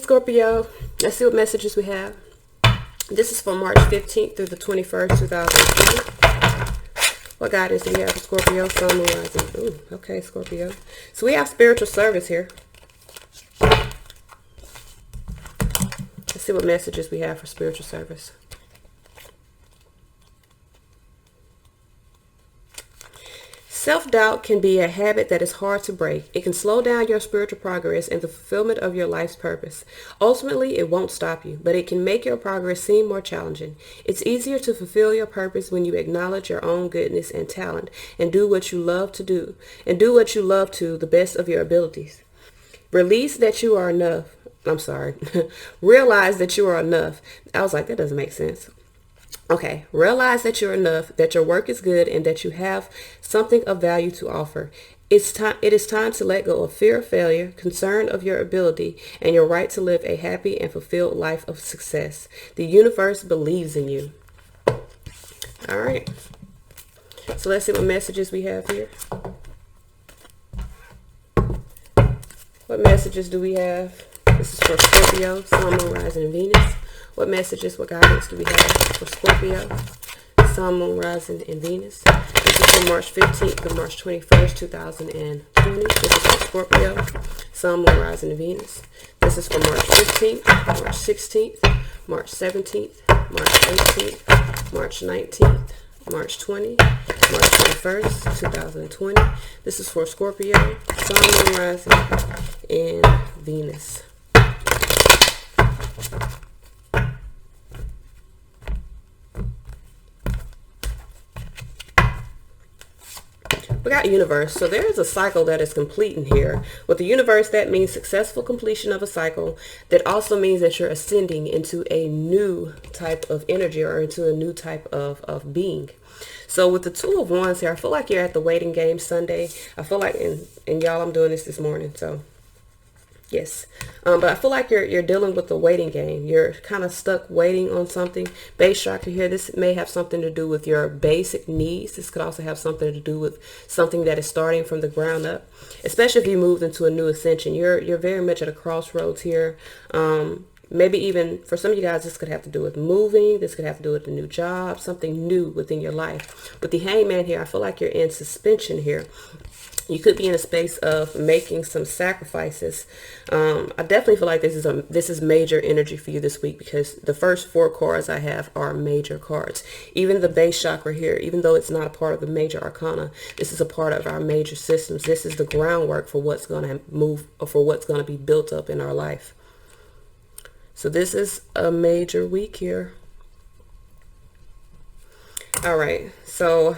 Scorpio. Let's see what messages we have. This is for March 15th through the 21st, 2020. What guidance do we have for Scorpio, Sun, Moon, Rising? Ooh, okay, Scorpio. So we have spiritual service here. Let's see what messages we have for spiritual service. Self-doubt can be a habit that is hard to break. It can slow down your spiritual progress and the fulfillment of your life's purpose. Ultimately, it won't stop you, but it can make your progress seem more challenging. It's easier to fulfill your purpose when you acknowledge your own goodness and talent and do what you love to do, and do what you love to the best of your abilities. Release that you are enough. I'm sorry. Realize that you are enough. I was like, that doesn't make sense. Okay, realize that you're enough, that your work is good, and that you have something of value to offer. It is time to let go of fear of failure, concern of your ability, and your right to live a happy and fulfilled life of success. The universe believes in you. All right. So let's see what messages we have here. What messages do we have? This is for Scorpio, Sun, Moon, Rising, and Venus. What messages, what guidance do we have for Scorpio, Sun, Moon, Rising, and Venus? This is from March 15th to March 21st, 2020. This is for Scorpio, Sun, Moon, Rising, and Venus. This is for March 15th, March 16th, March 17th, March 18th, March 19th, March 20, March 21st, 2020. This is for Scorpio, Sun, Moon, Rising, and Venus. We got universe. So there is a cycle that is completing here. With the universe, that means successful completion of a cycle. That also means that you're ascending into a new type of energy or into a new type of being. So with the Two of Wands here, I feel like you're at the waiting game Sunday. I feel like, and y'all, I'm doing this morning, so yes. But I feel like you're dealing with the waiting game. You're kind of stuck waiting on something. Base chakra here, this may have something to do with your basic needs. This could also have something to do with something that is starting from the ground up, especially if you moved into a new ascension. You're very much at a crossroads here. Maybe even for some of you guys, this could have to do with moving. This could have to do with a new job, something new within your life. With the Hangman here, I feel like you're in suspension here. You could be in a space of making some sacrifices. I definitely feel like this is major energy for you this week, because the first 4 cards I have are major cards. Even the base chakra here, even though it's not a part of the major arcana, this is a part of our major systems. This is the groundwork for what's going to move, or for what's going to be built up in our life. So this is a major week here. All right, so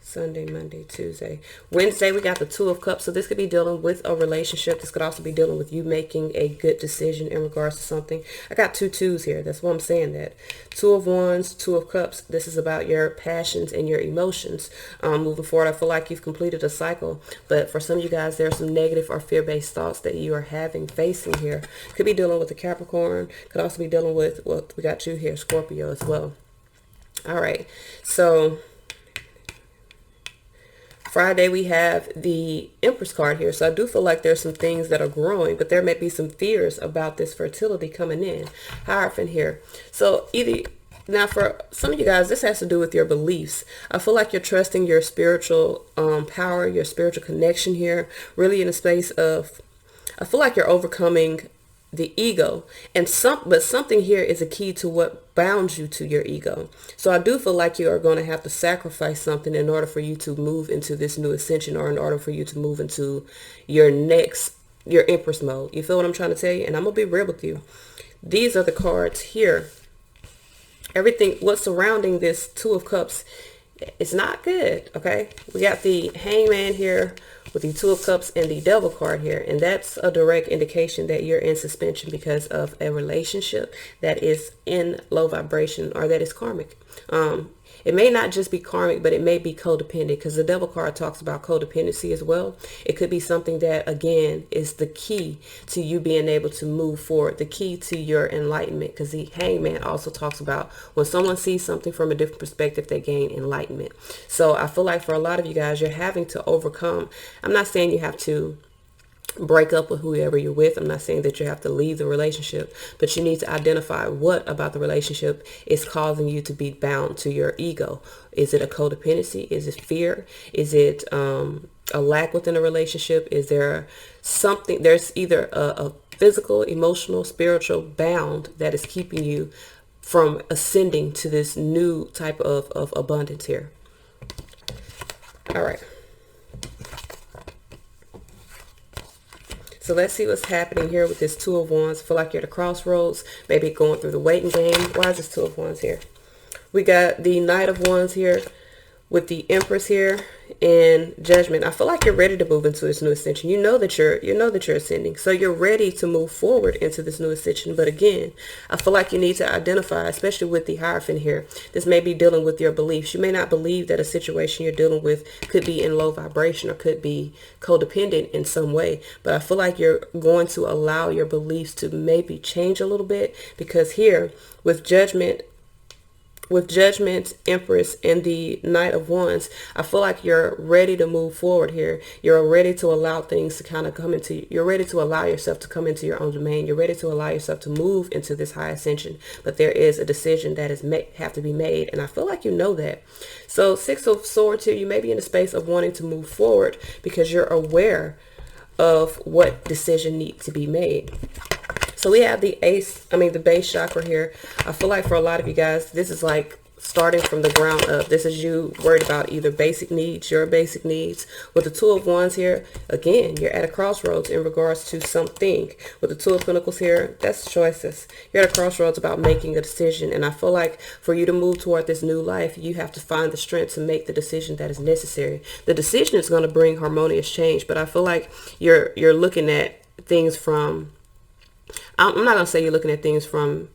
Sunday, Monday, Tuesday, Wednesday, we got the Two of Cups. So this could be dealing with a relationship. This could also be dealing with you making a good decision in regards to something. I got 2 twos here. That's why I'm saying that. Two of Wands, Two of Cups. This is about your passions and your emotions. Moving forward, I feel like you've completed a cycle. But for some of you guys, there are some negative or fear-based thoughts that you are facing here. Could be dealing with a Capricorn. Could also be dealing with, well, we got you here, Scorpio as well. All right. So Friday, we have the Empress card here. So I do feel like there's some things that are growing, but there may be some fears about this fertility coming in. Hierophant here. So now for some of you guys, this has to do with your beliefs. I feel like you're trusting your spiritual power, your spiritual connection here. Really in a space of, I feel like you're overcoming the ego, but something here is a key to what bounds you to your ego. So I do feel like you are going to have to sacrifice something in order for you to move into this new ascension, or in order for you to move into your Empress mode. You feel what I'm trying to tell you? And I'm gonna be real with you. These are the cards here. Everything what's surrounding this Two of Cups, it's not good. Okay, we got the Hangman here with the Two of Cups and the Devil card here, and that's a direct indication that you're in suspension because of a relationship that is in low vibration, or that is karmic. It may not just be karmic, but it may be codependent, because the Devil card talks about codependency as well. It could be something that, again, is the key to you being able to move forward, the key to your enlightenment, because the Hangman also talks about when someone sees something from a different perspective, they gain enlightenment. So I feel like for a lot of you guys, you're having to overcome. I'm not saying you have to break up with whoever you're with. I'm not saying that you have to leave the relationship, but you need to identify what about the relationship is causing you to be bound to your ego. Is it a codependency? Is it fear? Is it a lack within a relationship? Is there something, there's either a physical, emotional, spiritual bound that is keeping you from ascending to this new type of abundance here. All right. So let's see what's happening here with this Two of Wands. I feel like you're at a crossroads, maybe going through the waiting game. Why is this Two of Wands here? We got the Knight of Wands here with the Empress here and Judgment. I feel like you're ready to move into this new ascension. You know that you're ascending. So you're ready to move forward into this new ascension. But again, I feel like you need to identify, especially with the Hierophant here. This may be dealing with your beliefs. You may not believe that a situation you're dealing with could be in low vibration or could be codependent in some way. But I feel like you're going to allow your beliefs to maybe change a little bit, because here with Judgment, Empress, and the Knight of Wands, I feel like you're ready to move forward here. You're ready to allow things to kind of come into, you're ready to allow yourself to come into your own domain. You're ready to allow yourself to move into this high ascension. But there is a decision that is have to be made. And I feel like you know that. So Six of Swords here, you may be in the space of wanting to move forward because you're aware of what decision needs to be made. So we have the base chakra here. I feel like for a lot of you guys, this is like starting from the ground up. This is you worried about either basic needs, your basic needs. With the Two of Wands here, again, you're at a crossroads in regards to something. With the Two of Pentacles here, that's choices. You're at a crossroads about making a decision. And I feel like for you to move toward this new life, you have to find the strength to make the decision that is necessary. The decision is going to bring harmonious change, but I feel like you're looking at things from, I'm not going to say you're looking at things from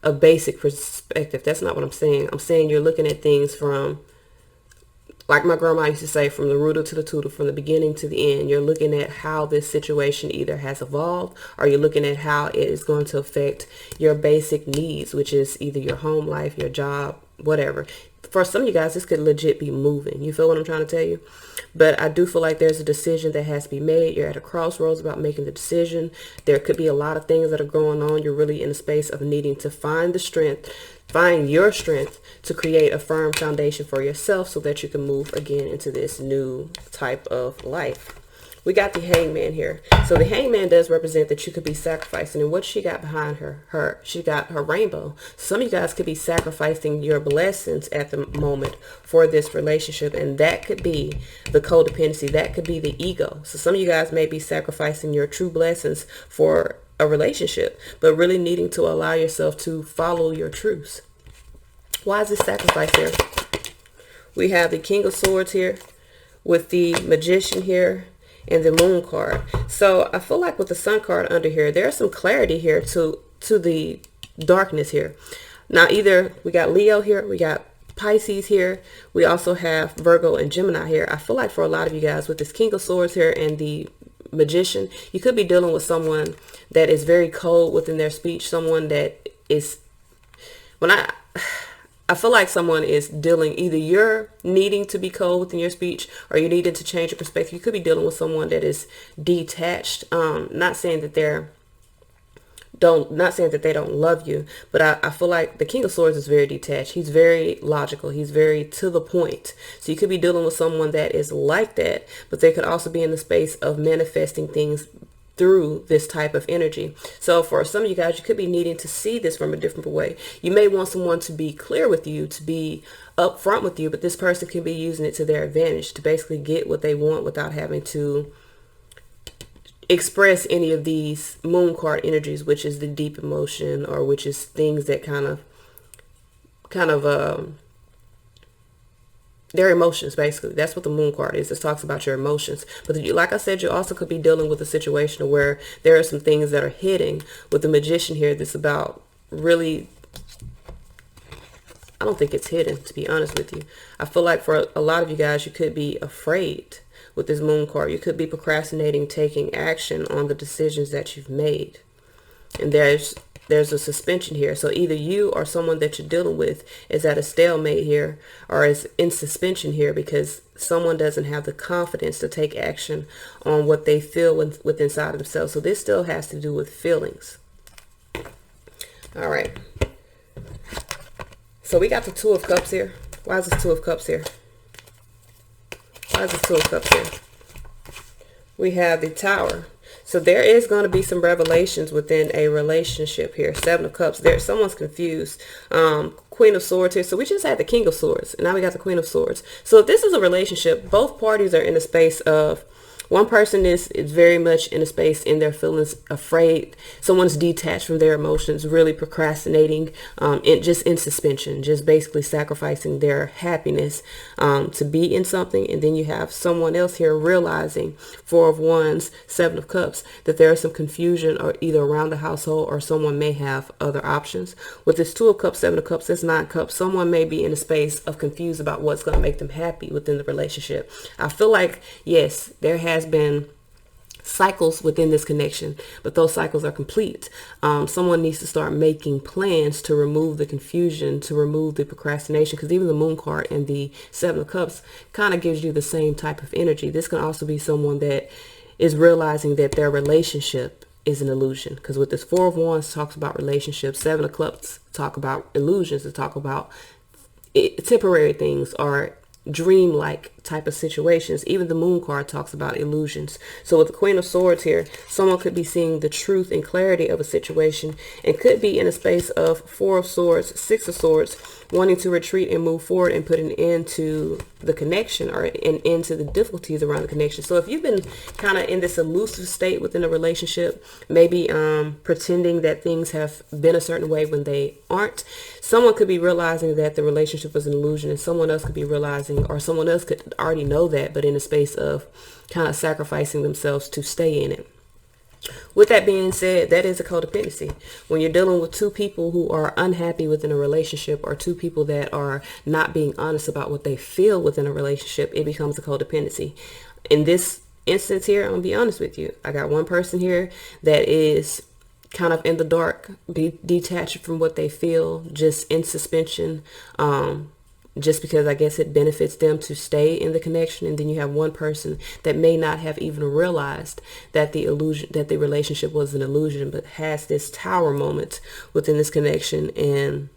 a basic perspective. That's not what I'm saying. I'm saying you're looking at things from, like my grandma used to say, from the rooter to the tutor, from the beginning to the end. You're looking at how this situation either has evolved, or you're looking at how it is going to affect your basic needs, which is either your home life, your job, whatever. For some of you guys, this could legit be moving. You feel what I'm trying to tell you? But I do feel like there's a decision that has to be made. You're at a crossroads about making the decision. There could be a lot of things that are going on. You're really in a space of needing to find the strength, find your strength to create a firm foundation for yourself so that you can move again into this new type of life. We got the Hangman here. So the Hangman does represent that you could be sacrificing. And what she got behind her, she got her rainbow. Some of you guys could be sacrificing your blessings at the moment for this relationship. And that could be the codependency. That could be the ego. So some of you guys may be sacrificing your true blessings for a relationship, but really needing to allow yourself to follow your truths. Why is this sacrifice here? We have the King of Swords here with the Magician here and the Moon card. So I feel like with the Sun card under here, there's some clarity here to the darkness here. Now either we got Leo here, we got Pisces here, we also have Virgo and Gemini here. I feel like for a lot of you guys with this King of Swords here and the Magician, you could be dealing with someone that is very cold within their speech, someone that is, I feel like someone is dealing, either you're needing to be cold within your speech or you needed to change your perspective. You could be dealing with someone that is detached. Not saying that they don't love you, but I feel like the King of Swords is very detached. He's very logical. He's very to the point. So you could be dealing with someone that is like that, but they could also be in the space of manifesting things through this type of energy. So for some of you guys, you could be needing to see this from a different way. You may want someone to be clear with you, to be upfront with you, but this person can be using it to their advantage to basically get what they want without having to express any of these Moon card energies, which is the deep emotion, or which is things that kind of their emotions. Basically, that's what the Moon card is. It talks about your emotions. But like I said, you also could be dealing with a situation where there are some things that are hitting with the Magician here. That's about really, I don't think it's hidden, to be honest with you. I feel like for a lot of you guys, you could be afraid with this Moon card. You could be procrastinating taking action on the decisions that you've made. And there's there's a suspension here. So either you or someone that you're dealing with is at a stalemate here, or is in suspension here because someone doesn't have the confidence to take action on what they feel with inside of themselves. So this still has to do with feelings. All right. So we got the Two of Cups here. Why is this Two of Cups here? Why is this Two of Cups here? We have the Tower. So there is going to be some revelations within a relationship here. Seven of Cups. There, someone's confused. Queen of Swords here. So we just had the King of Swords. And now we got the Queen of Swords. So if this is a relationship, both parties are in a space of, one person is very much in a space in their feelings, afraid. Someone's detached from their emotions, really procrastinating, just in suspension, just basically sacrificing their happiness to be in something. And then you have someone else here realizing, Four of Wands, Seven of Cups, that there is some confusion or either around the household or someone may have other options. With this Two of Cups, Seven of Cups, this Nine of Cups, someone may be in a space of confused about what's going to make them happy within the relationship. I feel like, yes, there has been cycles within this connection, but those cycles are complete. Someone needs to start making plans to remove the confusion, to remove the procrastination, because even the Moon card and the Seven of Cups kind of gives you the same type of energy. This can also be someone that is realizing that their relationship is an illusion, because with this Four of Wands talks about relationships, Seven of Cups talk about illusions, to talk about temporary things or dream-like type of situations. Even the Moon card talks about illusions. So with the Queen of Swords here, someone could be seeing the truth and clarity of a situation and could be in a space of Four of Swords, Six of Swords, wanting to retreat and move forward and put an end to the connection or an end to the difficulties around the connection. So if you've been kind of in this elusive state within a relationship, maybe pretending that things have been a certain way when they aren't, someone could be realizing that the relationship was an illusion, and someone else could be realizing, or someone else could already know that, but in a space of kind of sacrificing themselves to stay in it. With that being said, that is a codependency. When you're dealing with two people who are unhappy within a relationship, or two people that are not being honest about what they feel within a relationship, it becomes a codependency. In this instance here, I'm going to be honest with you. I got one person here that is kind of in the dark, detached from what they feel, just in suspension, just because I guess it benefits them to stay in the connection. And then you have one person that may not have even realized that the relationship was an illusion, but has this Tower moment within this connection. And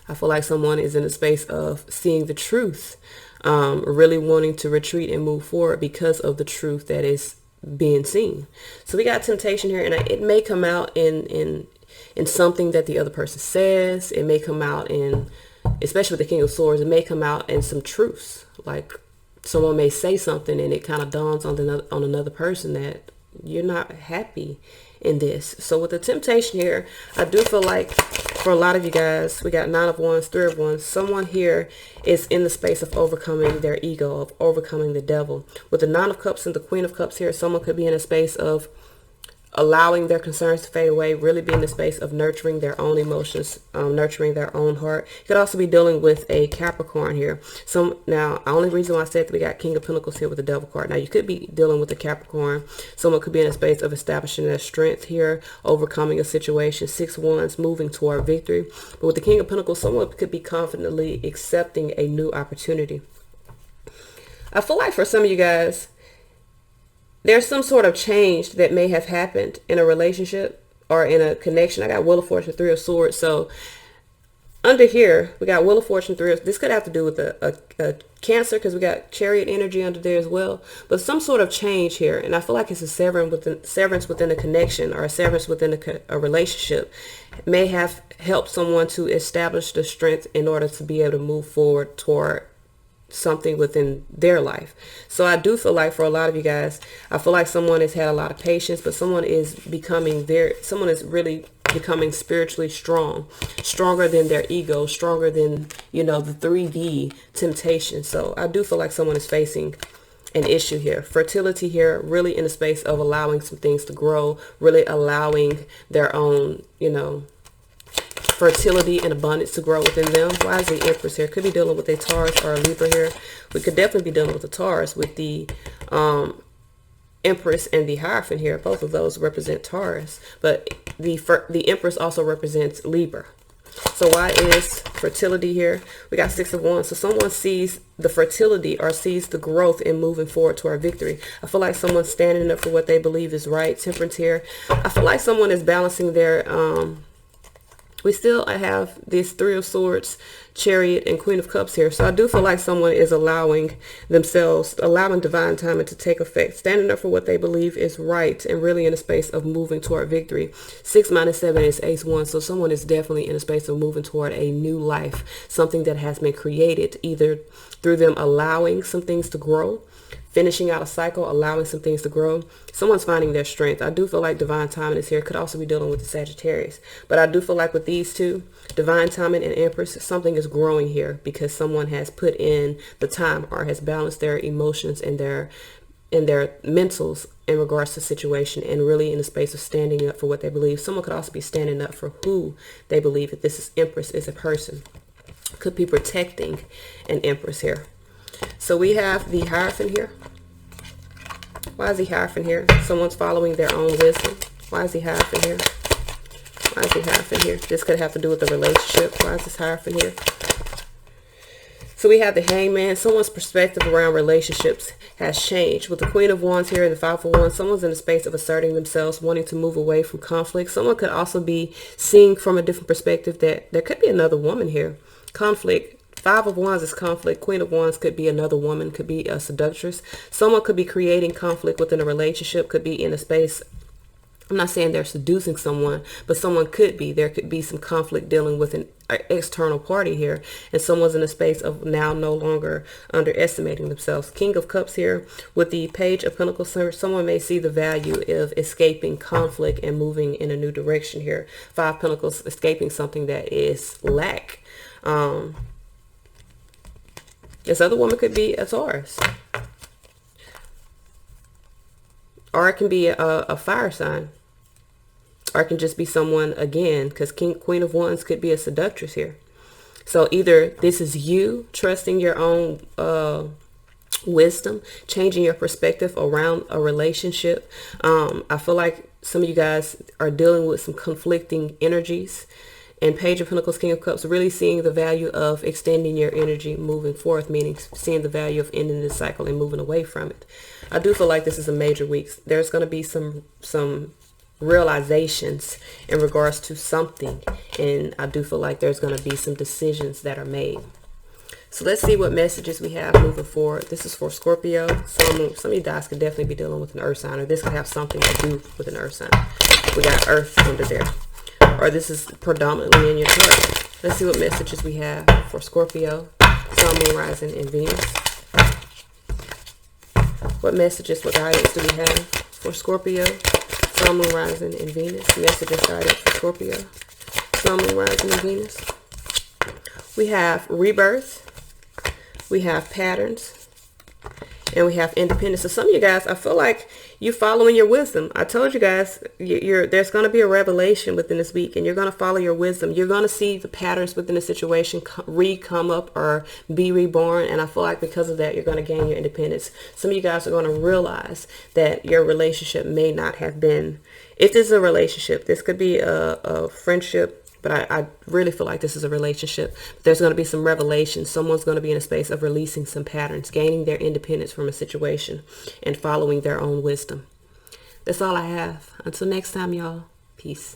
I feel like someone is in a space of seeing the truth, really wanting to retreat and move forward because of the truth that is being seen. So we got temptation here, and it may come out in something that the other person says. It may come out in, especially with the King of Swords, it may come out in some truths. Like someone may say something and it kind of dawns on another person that you're not happy in this. So with the temptation here, I do feel like for a lot of you guys, we got Nine of Wands, Three of Wands. Someone here is in the space of overcoming their ego, of overcoming the devil. With the Nine of Cups and the Queen of Cups here, someone could be in a space of allowing their concerns to fade away, really be in the space of nurturing their own emotions, nurturing their own heart. You could also be dealing with a Capricorn here. Now, the only reason why I said that we got King of Pentacles here with the Devil card. Now, you could be dealing with a Capricorn. Someone could be in a space of establishing their strength here, overcoming a situation. Six Wands, moving toward victory. But with the King of Pentacles, someone could be confidently accepting a new opportunity. I feel like for some of you guys, there's some sort of change that may have happened in a relationship or in a connection. I got Wheel of Fortune, Three of Swords. So under here, we got Wheel of Fortune, Three of, this could have to do with a Cancer, because we got Chariot energy under there as well. But some sort of change here. And I feel like it's a severance within a connection, or a severance within a relationship, may have helped someone to establish the strength in order to be able to move forward toward something within their life. So I do feel like for a lot of you guys, I feel like someone has had a lot of patience, but someone is really becoming spiritually stronger than their ego, stronger than, the 3D temptation. So I do feel like someone is facing an issue here. Fertility here, really in a space of allowing some things to grow, really allowing their own, fertility and abundance to grow within them. Why is the Empress here? Could be dealing with a Taurus or a Libra here. We could definitely be dealing with a Taurus with the Empress and the Hierophant here, both of those represent Taurus, but the Empress also represents Libra. So why is fertility here? We got 6 of Wands. So someone sees the fertility or sees the growth in moving forward to our victory. I feel like someone's standing up for what they believe is right. Temperance here. I feel like someone is balancing their we still have this 3 of Swords, Chariot, and Queen of Cups here. So I do feel like someone is allowing divine timing to take effect, standing up for what they believe is right, and really in a space of moving toward victory. 6 minus 7 is Ace 1. So someone is definitely in a space of moving toward a new life, something that has been created either through them allowing some things to grow, finishing out a cycle, allowing some things to grow. Someone's finding their strength. I do feel like divine timing is here. Could also be dealing with the Sagittarius. But I do feel like with these two, divine timing and Empress, something is growing here because someone has put in the time or has balanced their emotions and their mentals in regards to situation, and really in the space of standing up for what they believe. Someone could also be standing up for who they believe. If this is Empress is a person, could be protecting an Empress here. So we have the Hierophant here. Why is the Hierophant here? Someone's following their own wisdom. Why is the Hierophant here? Why is the Hierophant here? This could have to do with the relationship. Why is this Hierophant here? So we have the Hangman. Someone's perspective around relationships has changed. With the Queen of Wands here and the 5 of Wands, someone's in a space of asserting themselves, wanting to move away from conflict. Someone could also be seeing from a different perspective that there could be another woman here. Conflict. 5 of Wands is conflict. Queen of Wands could be another woman, could be a seductress. Someone could be creating conflict within a relationship, could be in a space. I'm not saying they're seducing someone, but someone could be. There could be some conflict dealing with an external party here, and someone's in a space of now no longer underestimating themselves. King of Cups here with the Page of Pentacles. Someone may see the value of escaping conflict and moving in a new direction here. 5 Pentacles, escaping something that is lack. This other woman could be a Taurus. Or it can be a fire sign. Or it can just be someone, again, because Queen of Wands could be a seductress here. So either this is you trusting your own wisdom, changing your perspective around a relationship. I feel like some of you guys are dealing with some conflicting energies. And Page of Pentacles, King of Cups, really seeing the value of extending your energy moving forth, meaning seeing the value of ending this cycle and moving away from it. I do feel like this is a major week. There's going to be some realizations in regards to something. And I do feel like there's going to be some decisions that are made. So let's see what messages we have moving forward. This is for Scorpio. Some of you guys could definitely be dealing with an earth sign, or this could have something to do with an earth sign. We got earth under there. Or this is predominantly in your chart. Let's see what messages we have for Scorpio, Sun, Moon, Rising, and Venus. What messages, what guidance do we have for Scorpio, Sun, Moon, Rising, and Venus? Messages, guidance for Scorpio, Sun, Moon, Rising, and Venus. We have rebirth. We have patterns. And we have independence. So some of you guys, I feel like you following your wisdom. I told you guys, there's going to be a revelation within this week, and you're going to follow your wisdom. You're going to see the patterns within the situation come up or be reborn. And I feel like because of that, you're going to gain your independence. Some of you guys are going to realize that your relationship may not have been, if this is a relationship, this could be a friendship. But I really feel like this is a relationship. There's going to be some revelation. Someone's going to be in a space of releasing some patterns, gaining their independence from a situation, and following their own wisdom. That's all I have. Until next time, y'all. Peace.